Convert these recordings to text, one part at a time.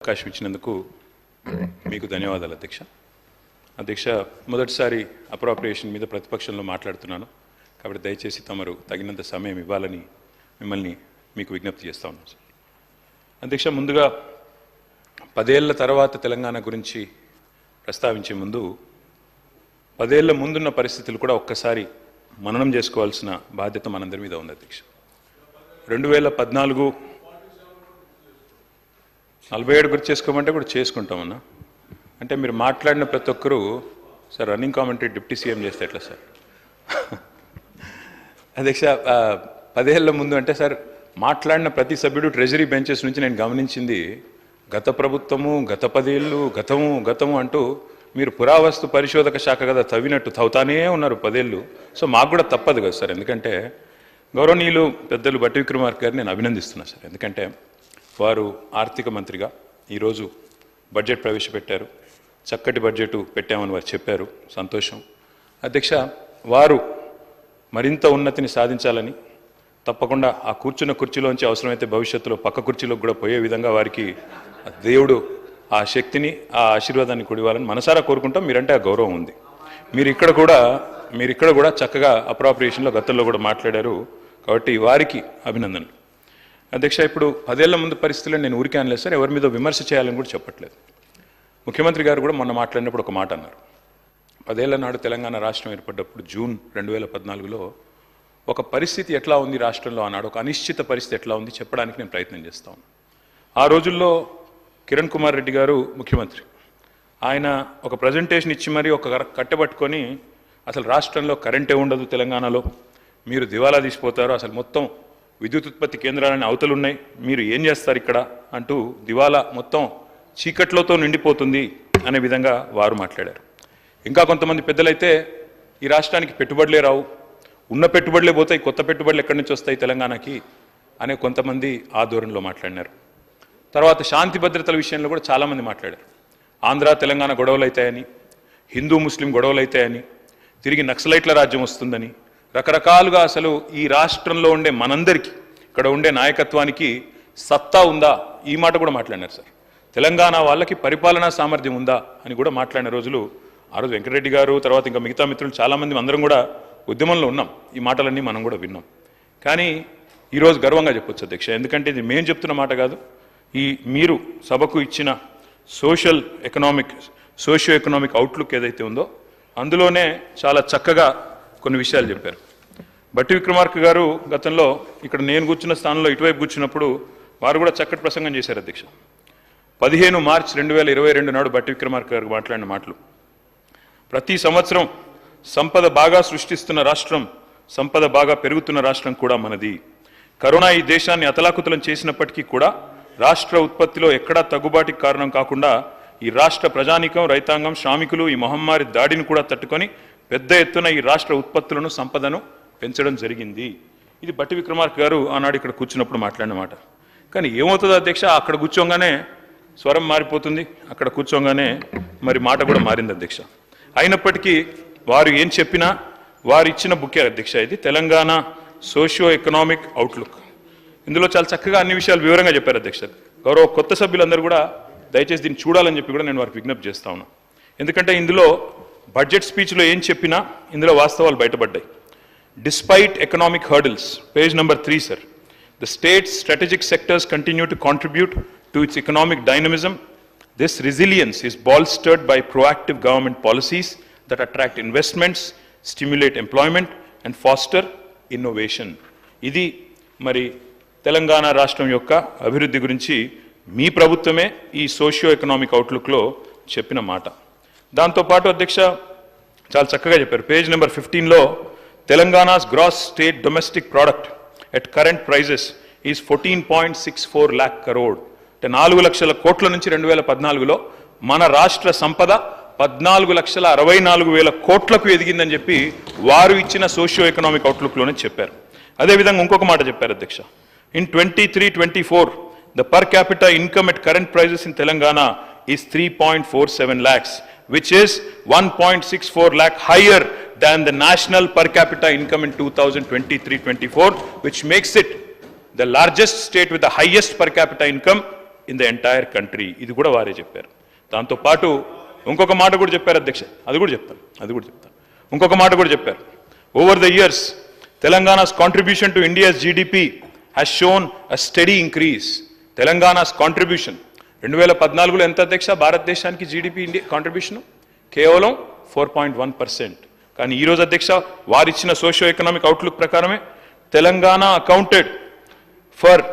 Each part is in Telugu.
అవకాశం ఇచ్చినందుకు మీకు ధన్యవాదాలు అధ్యక్ష. మొదటిసారి అప్రోప్రియేషన్ మీద ప్రతిపక్షంలో మాట్లాడుతున్నాను కాబట్టి దయచేసి తమరు తగినంత సమయం ఇవ్వాలని మిమ్మల్ని మీకు విజ్ఞప్తి చేస్తా ఉన్నాను అధ్యక్ష. ముందుగా 10 ఏళ్ల తర్వాత తెలంగాణ గురించి ప్రస్తావించే ముందు 10 ఏళ్ల ముందున్న పరిస్థితులు కూడా ఒక్కసారి మననం చేసుకోవాల్సిన బాధ్యత మనందరి మీద ఉంది అధ్యక్ష. 2014 47 గుర్తు చేసుకోమంటే కూడా చేసుకుంటామన్నా. అంటే మీరు మాట్లాడిన ప్రతి ఒక్కరూ sir running commentary deputy CM చేస్తే ఎట్లా సార్ అధ్యక్ష? 10 ఏళ్ల ముందు అంటే సార్ మాట్లాడిన ప్రతి సభ్యుడు ట్రెజరీ బెంచెస్ నుంచి నేను గమనించింది గత ప్రభుత్వము, గత 10 ఏళ్ళు, గతము అంటూ మీరు పురావస్తు పరిశోధక శాఖ కదా తవ్వినట్టు తవ్వుతానే ఉన్నారు 10 ఏళ్ళు. సో మాకు కూడా తప్పదు కదా సార్. ఎందుకంటే గౌరవనీయులు పెద్దలు బట్టి విక్రమార్క గారిని నేను అభినందిస్తున్నాను సార్. ఎందుకంటే వారు ఆర్థిక మంత్రిగా ఈరోజు బడ్జెట్ ప్రవేశపెట్టారు. చక్కటి బడ్జెట్ పెట్టామని వారు చెప్పారు, సంతోషం అధ్యక్ష. వారు మరింత ఉన్నతిని సాధించాలని తప్పకుండా ఆ కూర్చున్న కుర్చీలోంచి అవసరమైతే భవిష్యత్తులో పక్క కుర్చీలోకి కూడా పోయే విధంగా వారికి దేవుడు ఆ శక్తిని, ఆ ఆశీర్వాదాన్ని కొడివ్వాలని మనసారా కోరుకుంటాం. మీరంటే ఆ గౌరవం ఉంది. మీరు ఇక్కడ కూడా చక్కగా అప్రోప్రియేషన్లో గతంలో కూడా మాట్లాడారు కాబట్టి వారికి అభినందనలు అధ్యక్ష. ఇప్పుడు 10 ఏళ్ల ముందు పరిస్థితుల్లో నేను ఊరికే అనలేదు సార్, ఎవరి మీద విమర్శ చేయాలని కూడా చెప్పట్లేదు. ముఖ్యమంత్రి గారు కూడా మొన్న మాట్లాడినప్పుడు ఒక మాట అన్నారు. 10 ఏళ్ల నాడు తెలంగాణ రాష్ట్రం ఏర్పడ్డప్పుడు జూన్ 2014లో ఒక పరిస్థితి ఎట్లా ఉంది రాష్ట్రంలో అన్నాడు, ఒక అనిశ్చిత పరిస్థితి ఎట్లా ఉంది చెప్పడానికి నేను ప్రయత్నం చేస్తాను. ఆ రోజుల్లో కిరణ్ కుమార్ రెడ్డి గారు ముఖ్యమంత్రి, ఆయన ఒక ప్రజెంటేషన్ ఇచ్చి మరీ ఒక కట్టెబట్టుకొని అసలు రాష్ట్రంలో కరెంటే ఉండదు, తెలంగాణలో మీరు దివాలా తీసిపోతారు, అసలు మొత్తం విద్యుత్ ఉత్పత్తి కేంద్రాలని అవతలు ఉన్నాయి, మీరు ఏం చేస్తారు ఇక్కడ అంటూ దివాలా మొత్తం చీకట్లతో నిండిపోతుంది అనే విధంగా వారు మాట్లాడారు. ఇంకా కొంతమంది పెద్దలైతే ఈ రాష్ట్రానికి పెట్టుబడులే రావు, ఉన్న పెట్టుబడులే పోతాయి, కొత్త పెట్టుబడులు ఎక్కడి నుంచి వస్తాయి తెలంగాణకి అనే కొంతమంది ఆ ధోరణిలో మాట్లాడినారు. తర్వాత శాంతి భద్రతల విషయంలో కూడా చాలామంది మాట్లాడారు. ఆంధ్ర తెలంగాణ గొడవలు అవుతాయని, హిందూ ముస్లిం గొడవలు అవుతాయని, తిరిగి నక్సలైట్ల రాజ్యం వస్తుందని, రకరకాలుగా అసలు ఈ రాష్ట్రంలో ఉండే మనందరికీ ఇక్కడ ఉండే నాయకత్వానికి సత్తా ఉందా ఈ మాట కూడా మాట్లాడినారు సార్. తెలంగాణ వాళ్ళకి పరిపాలనా సామర్థ్యం ఉందా అని కూడా మాట్లాడిన రోజులు ఆ రోజు వెంకటరెడ్డి గారు, తర్వాత ఇంకా మిగతా మిత్రులు చాలామంది అందరం కూడా ఉద్యమంలో ఉన్నాం. ఈ మాటలన్నీ మనం కూడా విన్నాం. కానీ ఈరోజు గర్వంగా చెప్పొచ్చు అధ్యక్ష, ఎందుకంటే ఇది మేము చెప్తున్న మాట కాదు, ఈ మీరు సభకు ఇచ్చిన సోషియో ఎకనామిక్ అవుట్లుక్ ఏదైతే ఉందో అందులోనే చాలా చక్కగా కొన్ని విషయాలు చెప్పారు. బట్టి విక్రమార్క గారు గతంలో ఇక్కడ నేను కూర్చున్న స్థానంలో ఇటువైపు కూర్చున్నప్పుడు వారు కూడా చక్కటి ప్రసంగం చేశారు అధ్యక్ష. 15 మార్చి 2022 నాడు బట్టి విక్రమార్క గారు మాట్లాడిన మాటలు, ప్రతి సంవత్సరం సంపద బాగా సృష్టిస్తున్న రాష్ట్రం, సంపద బాగా పెరుగుతున్న రాష్ట్రం కూడా మనది. కరోనా ఈ దేశాన్ని అతలాకుతలం చేసినప్పటికీ కూడా రాష్ట్ర ఉత్పత్తిలో ఎక్కడా తగ్గుబాటికి కారణం కాకుండా ఈ రాష్ట్ర ప్రజానీకం, రైతాంగం, శ్రామికులు ఈ మహమ్మారి దాడిని కూడా తట్టుకొని పెద్ద ఎత్తున ఈ రాష్ట్ర ఉత్పత్తులను, సంపదను పెంచడం జరిగింది. ఇది బట్టి విక్రమార్క గారు ఆనాడు ఇక్కడ కూర్చున్నప్పుడు మాట్లాడిన మాట. కానీ ఏమవుతుందో అధ్యక్ష, అక్కడ కూర్చోగానే స్వరం మారిపోతుంది, అక్కడ కూర్చోగానే మరి మాట కూడా మారింది అధ్యక్ష. అయినప్పటికీ వారు ఏం చెప్పినా వారు ఇచ్చిన బుక్కే అధ్యక్ష ఇది, తెలంగాణ సోషియో ఎకనామిక్ అవుట్లుక్. ఇందులో చాలా చక్కగా అన్ని విషయాలు వివరంగా చెప్పారు అధ్యక్ష. గౌరవ కొత్త సభ్యులందరూ కూడా దయచేసి దీన్ని చూడాలని చెప్పి కూడా నేను వారికి విజ్ఞప్తి చేస్తా ఉన్నాను. ఎందుకంటే ఇందులో బడ్జెట్ స్పీచ్లో ఏం చెప్పినా ఇందులో వాస్తవాలు బయటపడ్డాయి. Despite economic hurdles, page number 3 sir, the state's strategic sectors continue to contribute to its economic dynamism. This resilience is bolstered by proactive government policies that attract investments, stimulate employment and foster innovation. ఇది మరి తెలంగాణ రాష్ట్రం యొక్క అభివృద్ధి గురించి మీ ప్రభుత్వమే ఈ సోషియో ఎకనామిక్ అవుట్లుక్లో చెప్పిన మాట. దాంతోపాటు అధ్యక్ష చాలా చక్కగా చెప్పారు. పేజ్ నెంబర్ 15లో Telangana's gross state domestic product at current prices is 14.64 lakh crore. అంటే 4 లక్షల కోట్ల నుంచి 2014లో మన రాష్ట్ర సంపద 14,64,000 కోట్లకు ఎదిగిందని చెప్పి వారు ఇచ్చిన సోషియో ఎకనామిక్ అవుట్లుక్లోనే చెప్పారు. అదేవిధంగా ఇంకొక మాట చెప్పారు అధ్యక్ష. In 23-24, the per capita income at current prices in Telangana is 3.47 lakhs, which is 1.64 lakh higher than the national per capita income in 2023-24, which makes it the largest state with the highest per capita income in the entire country. ఇది కూడా వారే చెప్పారు. దాంతోపాటు ఇంకొక మాట కూడా చెప్పారు అధ్యక్ష, అది కూడా చెప్తాను. ఇంకొక మాట కూడా చెప్పారు. Over the years Telangana's contribution to India's GDP has shown a steady increase. Telangana's contribution 2014లో ఎంత అధ్యక్ష భారతదేశానికి జీడిపి ఇండియా కాంట్రిబ్యూషన్? కేవలం 4.1%. కానీ ఈరోజు అధ్యక్ష వారిచ్చిన సోషియో ఎకనామిక్ అవుట్లుక్ ప్రకారమే Telangana accounted for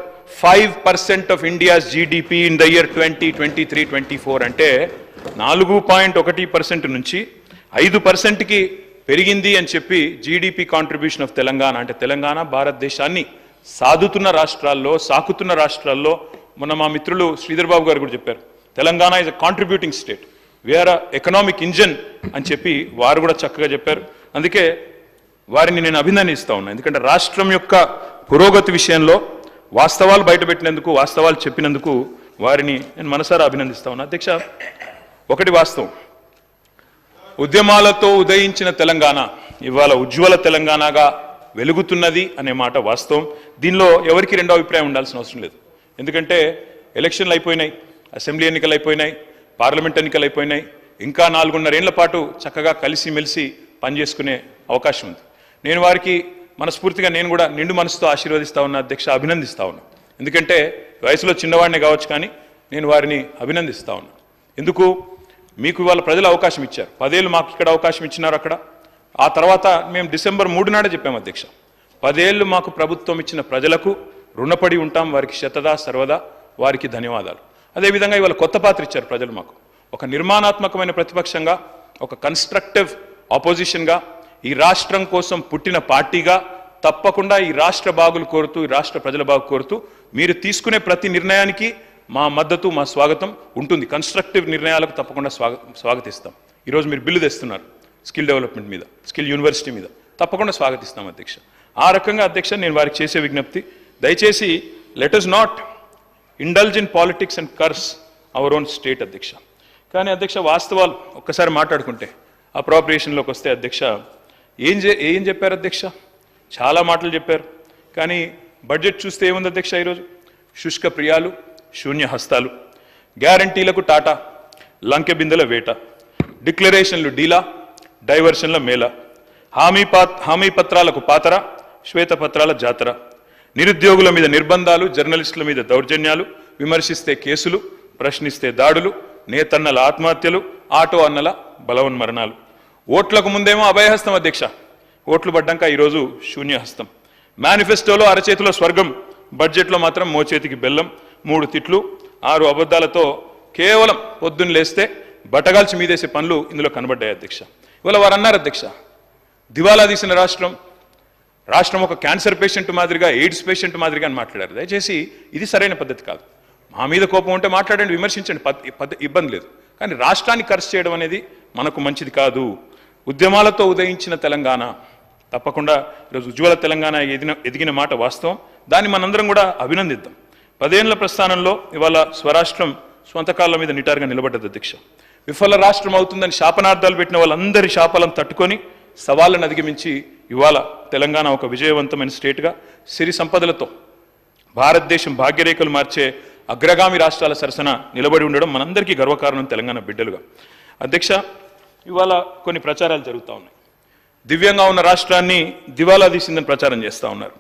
5% of India's GDP in the year 2023-24. అంటే 4.1% నుంచి 5%కి పెరిగింది అని చెప్పి జీడిపి కాంట్రిబ్యూషన్ ఆఫ్ తెలంగాణ. అంటే తెలంగాణ భారతదేశాన్ని సాకుతున్న రాష్ట్రాల్లో మొన్న మా మిత్రులు శ్రీధర్ బాబు గారు కూడా చెప్పారు, Telangana is a contributing state, we are a economic engine అని చెప్పి వారు కూడా చక్కగా చెప్పారు. అందుకే వారిని నేను అభినందిస్తా ఉన్నా. ఎందుకంటే రాష్ట్రం యొక్క పురోగతి విషయంలో వాస్తవాలు బయటపెట్టినందుకు, వాస్తవాలు చెప్పినందుకు వారిని నేను మనసారా అభినందిస్తా ఉన్నా. అధ్యక్ష, ఒకటి వాస్తవం, ఉద్యమాలతో ఉదయించిన తెలంగాణ ఇవాళ ఉజ్వల తెలంగాణగా వెలుగుతున్నది అనే మాట వాస్తవం. దీనిలో ఎవరికి రెండో అభిప్రాయం ఉండాల్సిన అవసరం లేదు. ఎందుకంటే ఎలక్షన్లు అయిపోయినాయి, అసెంబ్లీ ఎన్నికలు అయిపోయినాయి, పార్లమెంట్ ఎన్నికలు అయిపోయినాయి. ఇంకా 4.5 ఏళ్ల పాటు చక్కగా కలిసిమెలిసి పనిచేసుకునే అవకాశం ఉంది. నేను వారికి మనస్ఫూర్తిగా నేను కూడా నిండు మనసుతో ఆశీర్వదిస్తా ఉన్నా అధ్యక్ష, అభినందిస్తా ఉన్నా. ఎందుకంటే వయసులో చిన్నవాడినే కావచ్చు, కానీ నేను వారిని అభినందిస్తా ఉన్నా. ఎందుకు? మీకు ఇవాళ ప్రజలు అవకాశం ఇచ్చారు. 10 ఏళ్ళు మాకు ఇక్కడ అవకాశం ఇచ్చినారు అక్కడ. ఆ తర్వాత మేము డిసెంబర్ 3 నాడే చెప్పాము అధ్యక్ష, 10 ఏళ్ళు మాకు ప్రభుత్వం ఇచ్చిన ప్రజలకు రుణపడి ఉంటాం, వారికి శతదా సర్వదా వారికి ధన్యవాదాలు. అదేవిధంగా ఇవాళ కొత్త పాత్ర ఇచ్చారు ప్రజలు మాకు. ఒక నిర్మాణాత్మకమైన ప్రతిపక్షంగా, ఒక కన్స్ట్రక్టివ్ ఆపోజిషన్గా, ఈ రాష్ట్రం కోసం పుట్టిన పార్టీగా తప్పకుండా ఈ రాష్ట్ర బాగులు కోరుతూ, ఈ రాష్ట్ర ప్రజల బాగు కోరుతూ మీరు తీసుకునే ప్రతి నిర్ణయానికి మా మద్దతు, మా స్వాగతం ఉంటుంది. కన్స్ట్రక్టివ్ నిర్ణయాలకు తప్పకుండా స్వాగతిస్తాం. ఈరోజు మీరు బిల్లు తెస్తున్నారు స్కిల్ డెవలప్మెంట్ మీద, స్కిల్ యూనివర్సిటీ మీద, తప్పకుండా స్వాగతిస్తాం అధ్యక్ష. ఆ రకంగా అధ్యక్ష నేను వారికి చేసే విజ్ఞప్తి, దయచేసి let us not indulge in politics and curse our own state అధ్యక్ష. కానీ అధ్యక్ష వాస్తవాలు ఒక్కసారి మాట్లాడుకుంటే, అప్రోప్రియేషన్లోకి వస్తే అధ్యక్ష ఏం చెప్పారు అధ్యక్ష? చాలా మాటలు చెప్పారు. కానీ బడ్జెట్ చూస్తే ఏముంది అధ్యక్ష? ఈరోజు శుష్క ప్రియాలు, శూన్య హస్తాలు, గ్యారంటీలకు టాటా, లంకె బిందెల వేట, డిక్లరేషన్లు డీలా, డైవర్షన్ల మేళ, హామీ పత్రాలకు పాతర, శ్వేతపత్రాల జాతర, నిరుద్యోగుల మీద నిర్బంధాలు, జర్నలిస్టుల మీద దౌర్జన్యాలు, విమర్శిస్తే కేసులు, ప్రశ్నిస్తే దాడులు, నేతన్నల ఆత్మహత్యలు, ఆటో అన్నల బలవన్మరణాలు. ఓట్లకు ముందేమో అభయహస్తం అధ్యక్ష, ఓట్లు పడ్డాక ఈరోజు శూన్యహస్తం. మేనిఫెస్టోలో అరచేతిలో స్వర్గం, బడ్జెట్లో మాత్రం మోచేతికి బెల్లం. 3 తిట్లు 6 అబద్ధాలతో కేవలం పొద్దున్న లేస్తే బట్టగాల్చి మీదేసే పనులు ఇందులో కనబడ్డాయి అధ్యక్ష. ఇవాళ వారు అన్నారు అధ్యక్ష, దివాలా తీసిన రాష్ట్రం ఒక క్యాన్సర్ పేషెంట్ మాదిరిగా, ఎయిడ్స్ పేషెంట్ మాదిరిగా అని మాట్లాడారు. దయచేసి ఇది సరైన పద్ధతి కాదు. మా మీద కోపం ఉంటే మాట్లాడండి, విమర్శించండి, ఇబ్బంది లేదు. కానీ రాష్ట్రాన్ని ఖర్చు చేయడం అనేది మనకు మంచిది కాదు. ఉద్యమాలతో ఉదయించిన తెలంగాణ తప్పకుండా ఈరోజు ఉజ్వల తెలంగాణ ఎదిగిన మాట వాస్తవం. దాన్ని మనందరం కూడా అభినందిద్దాం. 10 ఏళ్ల ప్రస్థానంలో ఇవాళ స్వరాష్ట్రం స్వంత కాళ్ళ మీద నిటారుగా నిలబడ్డది అధ్యక్ష. విఫల రాష్ట్రం అవుతుందని శాపనార్థాలు పెట్టిన వాళ్ళందరి శాపాలను తట్టుకొని సవాళ్ళను అధిగమించి ఇవాళ తెలంగాణ ఒక విజయవంతమైన స్టేట్గా సిరి సంపదలతో భారతదేశం భాగ్యరేఖలు మార్చే అగ్రగామి రాష్ట్రాల సరసన నిలబడి ఉండడం మనందరికీ గర్వకారణం తెలంగాణ బిడ్డలుగా. అధ్యక్ష, ఇవాళ కొన్ని ప్రచారాలు జరుగుతూ ఉన్నాయి. దివ్యంగా ఉన్న రాష్ట్రాన్ని దివాలా తీసిందని ప్రచారం చేస్తూ ఉన్నారు.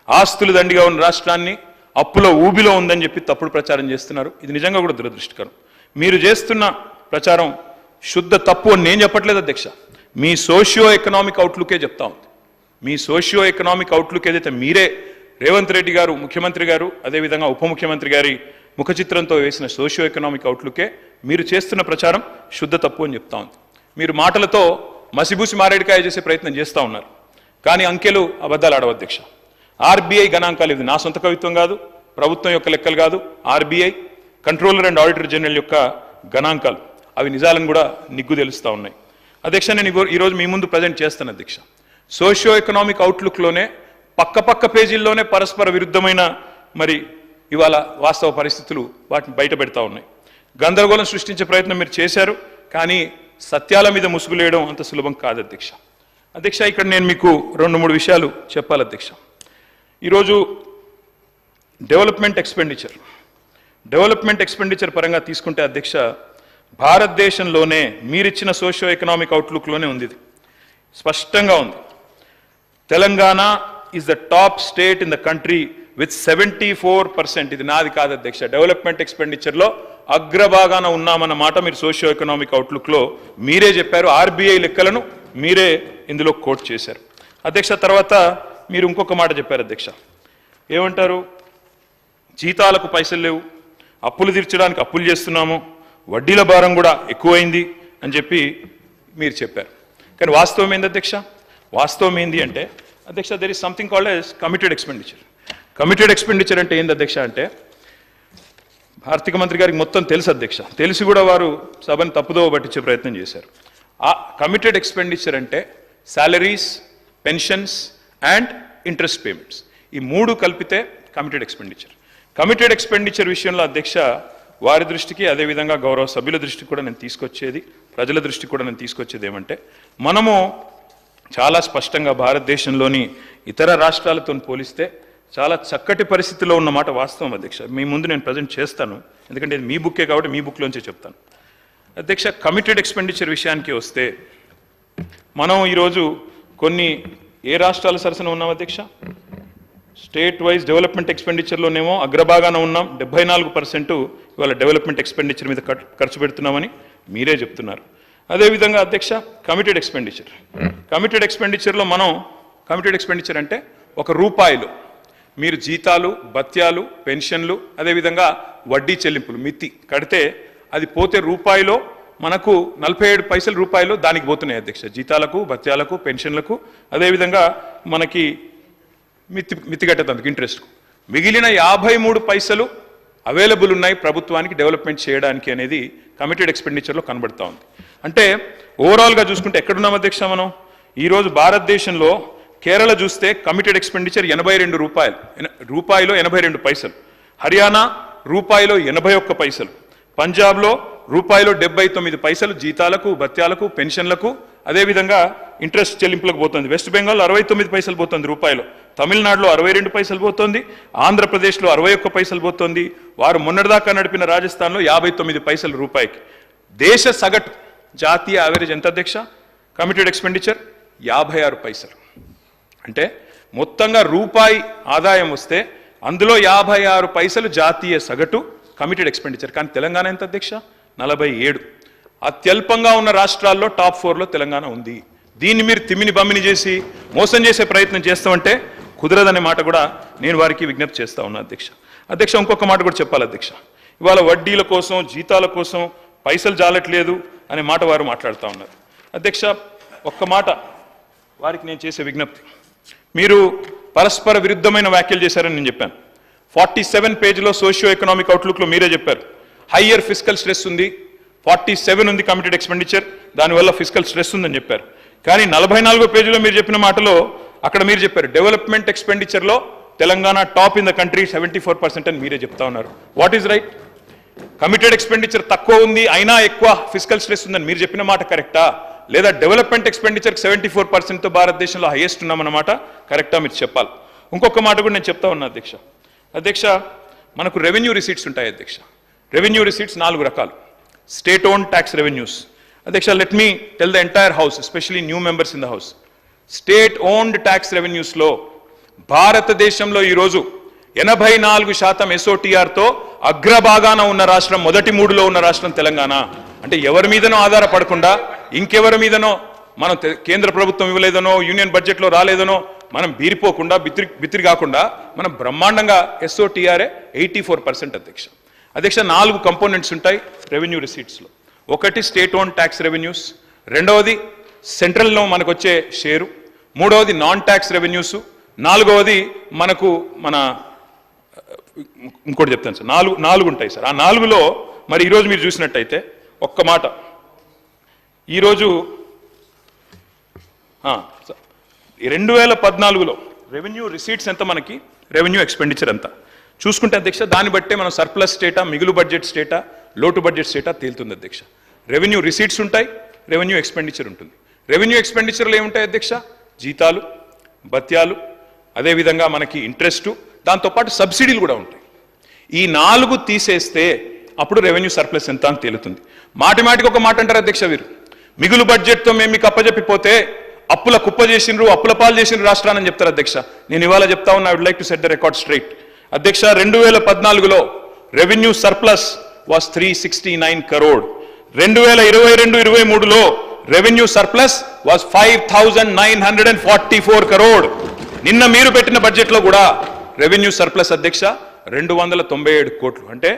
ఆస్తులు దండిగా ఉన్న రాష్ట్రాన్ని అప్పులో ఊబిలో ఉందని చెప్పి తప్పుడు ప్రచారం చేస్తున్నారు. ఇది నిజంగా కూడా దురదృష్టకరం. మీరు చేస్తున్న ప్రచారం శుద్ధ తప్పు అని నేను చెప్పట్లేదు అధ్యక్ష, మీ సోషియో ఎకనామిక్ అవుట్లుకే చెప్తా ఉంది. మీ సోషియో ఎకనామిక్ అవుట్లుక్ ఏదైతే మీరే రేవంత్ రెడ్డి గారు ముఖ్యమంత్రి గారు, అదేవిధంగా ఉప ముఖ్యమంత్రి గారి ముఖ చిత్రంతో వేసిన సోషియో ఎకనామిక్ అవుట్లుకే మీరు చేస్తున్న ప్రచారం శుద్ధ తప్పు అని చెప్తా ఉంది. మీరు మాటలతో మసిబూసి మారేడికాయ చేసే ప్రయత్నం చేస్తూ ఉన్నారు, కానీ అంకెలు అబద్ధాలు ఆడవు అధ్యక్ష. ఆర్బీఐ గణాంకాలు, ఇది నా సొంత కవిత్వం కాదు, ప్రభుత్వం యొక్క లెక్కలు కాదు, RBI controller and auditor general యొక్క గణాంకాలు, అవి నిజాలను కూడా నిగ్గు తెలుస్తూ ఉన్నాయి. అధ్యక్ష, నేను ఈరోజు మీ ముందు ప్రజెంట్ చేస్తాను అధ్యక్ష. సోషియో ఎకనామిక్ అవుట్లుక్లోనే పక్క పేజీల్లోనే పరస్పర విరుద్ధమైన మరి ఇవాళ వాస్తవ పరిస్థితులు వాటిని బయట పెడతా ఉన్నాయి. గందరగోళం సృష్టించే ప్రయత్నం మీరు చేశారు, కానీ సత్యాల మీద ముసుగులేయడం అంత సులభం కాదు అధ్యక్ష. అధ్యక్ష, ఇక్కడ నేను మీకు 2-3 విషయాలు చెప్పాలి అధ్యక్ష. ఈరోజు డెవలప్మెంట్ ఎక్స్పెండిచర్ డెవలప్మెంట్ ఎక్స్పెండిచర్ పరంగా తీసుకుంటే అధ్యక్ష, భారతదేశంలోనే మీరిచ్చిన సోషియో ఎకనామిక్ అవుట్లుక్లోనే ఉంది, ఇది స్పష్టంగా ఉంది. Telangana is the top state in the country with 74%. ఇది నాది కాదు అధ్యక్ష, డెవలప్మెంట్ ఎక్స్పెండిచర్లో అగ్రభాగాన ఉన్నామన్న మాట మీరు సోషియో ఎకనామిక్ అవుట్లుక్లో మీరే చెప్పారు. ఆర్బీఐ లెక్కలను మీరే ఇందులో కోట్ చేశారు అధ్యక్ష. తర్వాత మీరు ఇంకొక మాట చెప్పారు అధ్యక్ష, ఏమంటారు, జీతాలకు పైసలు లేవు, అప్పులు తీర్చడానికి అప్పులు చేస్తున్నాము, వడ్డీల భారం కూడా ఎక్కువైంది అని చెప్పి మీరు చెప్పారు. కానీ వాస్తవం ఏంది అధ్యక్ష? వాస్తవం ఏంది అంటే అధ్యక్ష, there is something called as committed expenditure. Committed expenditure అంటే ఏంది అధ్యక్ష అంటే, ఆర్థిక మంత్రి గారికి మొత్తం తెలుసు అధ్యక్ష, తెలిసి కూడా వారు సభను తప్పుదోవ పట్టించే ప్రయత్నం చేశారు. ఆ కమిటెడ్ ఎక్స్పెండిచర్ అంటే salaries, pensions and interest payments, ఈ మూడు కలిపితే కమిటెడ్ ఎక్స్పెండిచర్. కమిటెడ్ ఎక్స్పెండిచర్ విషయంలో అధ్యక్ష, వారి దృష్టికి అదేవిధంగా గౌరవ సభ్యుల దృష్టికి కూడా నేను తీసుకొచ్చేది, ప్రజల దృష్టికి కూడా నేను తీసుకొచ్చేది ఏమంటే, మనము చాలా స్పష్టంగా భారతదేశంలోని ఇతర రాష్ట్రాలతో పోలిస్తే చాలా చక్కటి పరిస్థితిలో ఉన్నమాట వాస్తవం అధ్యక్ష. మీ ముందు నేను ప్రజెంట్ చేస్తాను, ఎందుకంటే ఇది మీ బుక్కే కాబట్టి మీ బుక్లోంచే చెప్తాను అధ్యక్ష. కమిటెడ్ ఎక్స్పెండిచర్ విషయానికి వస్తే, మనం ఈరోజు కొన్ని ఏ రాష్ట్రాల సరసన ఉన్నాం అధ్యక్ష? స్టేట్ వైజ్ డెవలప్మెంట్ ఎక్స్పెండిచర్లోనేమో అగ్రభాగాన ఉన్నాం, 74% ఇవాళ డెవలప్మెంట్ ఎక్స్పెండిచర్ మీద ఖర్చు పెడుతున్నామని మీరే చెప్తున్నారు. అదేవిధంగా అధ్యక్ష, కమిటెడ్ ఎక్స్పెండిచర్లో మనం, కమిటెడ్ ఎక్స్పెండిచర్ అంటే ₹1 మీరు జీతాలు, భత్యాలు, పెన్షన్లు, అదేవిధంగా వడ్డీ చెల్లింపులు మిత్తి కడితే అది పోతే రూపాయిలో మనకు 47 పైసలు రూపాయలు దానికి పోతున్నాయి అధ్యక్ష, జీతాలకు, భత్యాలకు, పెన్షన్లకు, అదేవిధంగా మనకి మిత్తి కట్టేందుకు ఇంట్రెస్ట్కు. మిగిలిన 53 పైసలు అవైలబుల్ ఉన్నాయి ప్రభుత్వానికి డెవలప్మెంట్ చేయడానికి అనేది కమిటెడ్ ఎక్స్పెండిచర్లో కనబడతా ఉంది. అంటే ఓవరాల్గా చూసుకుంటే ఎక్కడున్నాం అధ్యక్ష మనం? ఈరోజు భారతదేశంలో కేరళ చూస్తే కమిటెడ్ ఎక్స్పెండిచర్ రూపాయిలో 82 పైసలు, హర్యానా రూపాయిలో 81 పైసలు, పంజాబ్లో రూపాయిలో 79 పైసలు జీతాలకు, భత్యాలకు, పెన్షన్లకు, అదేవిధంగా ఇంట్రెస్ట్ చెల్లింపులకు పోతుంది. వెస్ట్ బెంగాల్ 69 పైసలు పోతుంది రూపాయిలో, తమిళనాడులో 62 పైసలు పోతుంది, ఆంధ్రప్రదేశ్లో 61 పైసలు పోతుంది, వారు మొన్నటిదాకా నడిపిన రాజస్థాన్లో 59 పైసలు రూపాయికి. దేశ సగటు జాతీయ యావరేజ్ ఎంత అధ్యక్ష? కమిటెడ్ ఎక్స్పెండిచర్ 56 పైసలు. అంటే మొత్తంగా రూపాయి ఆదాయం వస్తే అందులో 56 పైసలు జాతీయ సగటు కమిటెడ్ ఎక్స్పెండిచర్. కానీ తెలంగాణ ఎంత అధ్యక్ష? 47. అత్యల్పంగా ఉన్న రాష్ట్రాల్లో టాప్ 4లో తెలంగాణ ఉంది. దీన్ని మీరు తిమ్మిని బమ్మిని చేసి మోసం చేసే ప్రయత్నం చేస్తామంటే కుదరదనే మాట కూడా నేను వారికి విజ్ఞప్తి చేస్తా ఉన్నా అధ్యక్ష. ఇంకొక మాట కూడా చెప్పాలి అధ్యక్ష, ఇవాళ వడ్డీల కోసం, జీతాల కోసం పైసలు జాలట్లేదు అనే మాట వారు మాట్లాడుతూ ఉన్నారు అధ్యక్ష. ఒక్క మాట వారికి నేను చేసే విజ్ఞప్తి, మీరు పరస్పర విరుద్ధమైన వ్యాఖ్యలు చేశారని నేను చెప్పాను. 47 పేజీలో సోషియో ఎకనామిక్ అవుట్లుక్లో మీరే చెప్పారు హయ్యర్ ఫిస్కల్ స్ట్రెస్ ఉంది, 47 ఉంది కమిటెడ్ ఎక్స్పెండిచర్, దానివల్ల ఫిస్కల్ స్ట్రెస్ ఉందని చెప్పారు. కానీ 44 పేజీలో మీరు చెప్పిన మాటలో అక్కడ మీరు చెప్పారు డెవలప్మెంట్ ఎక్స్పెండిచర్లో Telangana top in the country 74% అని మీరే చెప్తా ఉన్నారు. What is right? Committed expenditure తక్కువ ఉంది అయినా ఎక్కువ ఫిస్కల్ స్ట్రెస్ ఉందని మీరు చెప్పిన మాట కరెక్టా? లేదా డెవలప్మెంట్ ఎక్స్పెండిచర్ 74%తో భారతదేశంలో హైయెస్ట్ ఉన్నామన్నమాట కరెక్టా? మీరు చెప్పాలి. ఇంకొక మాట కూడా నేను చెప్తా ఉన్నా అధ్యక్ష, మనకు రెవెన్యూ రిసీట్స్ ఉంటాయి అధ్యక్ష. రెవెన్యూ రిసీట్స్ 4 రకాలు. స్టేట్ ఓన్ ట్యాక్స్ రెవెన్యూస్ అధ్యక్ష, let me tell the entire house, especially new members in the house, state owned tax రెవెన్యూస్లో భారతదేశంలో ఈరోజు 84% SOTRతో అగ్రభాగాన ఉన్న రాష్ట్రం, మొదటి 3లో ఉన్న రాష్ట్రం తెలంగాణ. అంటే ఎవరి మీదనో ఆధారపడకుండా, ఇంకెవరి మీదనో మనం కేంద్ర ప్రభుత్వం ఇవ్వలేదనో, యూనియన్ బడ్జెట్లో రాలేదనో మనం బీరిపోకుండా, బిత్తిరి కాకుండా మనం బ్రహ్మాండంగా SOTRఏ 84% అధ్యక్ష. 4 కంపోనెంట్స్ ఉంటాయి రెవెన్యూ రిసీట్స్లో. ఒకటి స్టేట్ ఓన్ ట్యాక్స్ రెవెన్యూస్, రెండవది సెంట్రల్లో మనకు వచ్చే షేరు, మూడవది నాన్ ట్యాక్స్ రెవెన్యూస్, నాలుగవది మనకు ఇంకోటి చెప్తాను సార్, 4 ఉంటాయి సార్. ఆ 4లో మరి ఈరోజు మీరు చూసినట్టయితే ఒక్క మాట, ఈరోజు 2014లో రెవెన్యూ రిసీట్స్ ఎంత, మనకి రెవెన్యూ ఎక్స్పెండిచర్ ఎంత చూసుకుంటే అధ్యక్ష, దాన్ని బట్టే మనం సర్ప్లస్ స్టేటా, మిగులు బడ్జెట్ స్టేటా, లోటు బడ్జెట్ స్టేటా తేలుతుంది అధ్యక్ష. రెవెన్యూ రిసీట్స్ ఉంటాయి, రెవెన్యూ ఎక్స్పెండిచర్ ఉంటుంది. రెవెన్యూ ఎక్స్పెండిచర్లో ఏముంటాయి అధ్యక్ష? జీతాలు, భత్యాలు, అదేవిధంగా మనకి ఇంట్రెస్టు, దాంతోపాటు సబ్సిడీలు కూడా ఉంటాయి. ఈ 4 తీసేస్తే అప్పుడు రెవెన్యూ సర్ప్లస్ ఎంత అని తేలుతుంది. మాటిమాటికి ఒక మాట అంటారు అధ్యక్ష, వీరు మిగులు బడ్జెట్తో మేము మీకు అప్పజెప్పిపోతే అప్పుల కుప్ప చేసిండ్రు, అప్పుల పాలు చేసిండ్రు రాష్ట్రాన్ని చెప్తారు అధ్యక్ష. నేను ఇవాళ చెప్తా ఉన్నా, I would like to set the record straight. అధ్యక్ష, 2014లో రెవెన్యూ సర్ప్లస్ వాస్ 369 crore. 2022-23లో రెవెన్యూ సర్ప్లస్ వాస్ 5944 crore. నిన్న మీరు పెట్టిన బడ్జెట్లో కూడా రెవెన్యూ సర్ప్లస్ అధ్యక్ష 297 కోట్లు. అంటే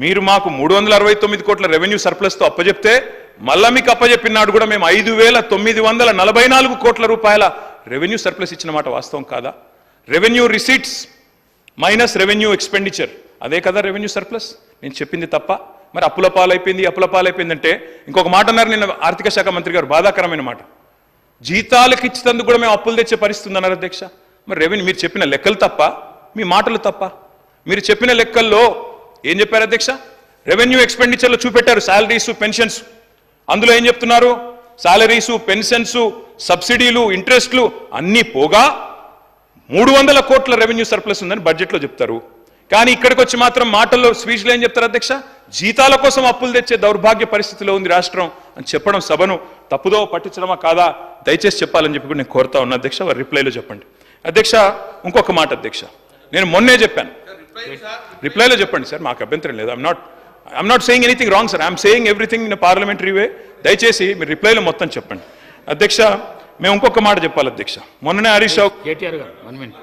మీరు మాకు 369 కోట్ల రెవెన్యూ సర్ప్లస్తో అప్పజెప్తే మళ్ళా మీకు అప్పజెప్పినాడు కూడా మేము 5944 కోట్ల రూపాయల రెవెన్యూ సర్ప్లస్ ఇచ్చిన మాట వాస్తవం కాదా? Revenue receipts minus revenue expenditure, అదే కదా రెవెన్యూ సర్ప్లస్. నేను చెప్పింది తప్ప? మరి అప్పుల పాలైపోయిందంటే ఇంకొక మాట అన్నారు నిన్న ఆర్థిక శాఖ మంత్రి గారు, బాధాకరమైన మాట. జీతాలకు ఇచ్చేందుకు కూడా మేము అప్పులు తెచ్చే పరిస్థితి అన్నారు అధ్యక్ష. మరి రెవెన్యూ మీరు చెప్పిన లెక్కలు తప్ప, మీ మాటలు తప్ప? మీరు చెప్పిన లెక్కల్లో ఏం చెప్పారు అధ్యక్ష? రెవెన్యూ ఎక్స్పెండిచర్లో చూపెట్టారు శాలరీస్, పెన్షన్స్. అందులో ఏం చెప్తున్నారు? శాలరీసు, పెన్షన్స్, సబ్సిడీలు, ఇంట్రెస్ట్లు అన్నీ పోగా 300 కోట్ల రెవెన్యూ సర్ప్లస్ ఉందని బడ్జెట్లో చెప్తారు. కానీ ఇక్కడికి వచ్చి మాత్రం మాటల్లో, స్పీచ్లో ఏం చెప్తారు అధ్యక్ష? జీతాల కోసం అప్పులు తెచ్చే దౌర్భాగ్య పరిస్థితిలో ఉంది రాష్ట్రం అని చెప్పడం సభను తప్పుదో పట్టించడమా కాదా? దయచేసి చెప్పాలని చెప్పి కూడా నేను కోరుతా ఉన్నా అధ్యక్ష. వారి రిప్లైలో చెప్పండి అధ్యక్ష. ఇంకొక మాట అధ్యక్ష, నేను మొన్నే చెప్పాను, రిప్లైలో చెప్పండి సార్, మాకు అభ్యంతరం లేదు. I'm not saying anything wrong sir, I'm saying everything in parliamentary way. దయచేసి మీరు రిప్లైలో మొత్తం చెప్పండి అధ్యక్ష. మేము ఇంకొక మాట చెప్పాలి అధ్యక్ష. మొన్ననే హరీష్ రావు కేటీఆర్ గారు 1 minute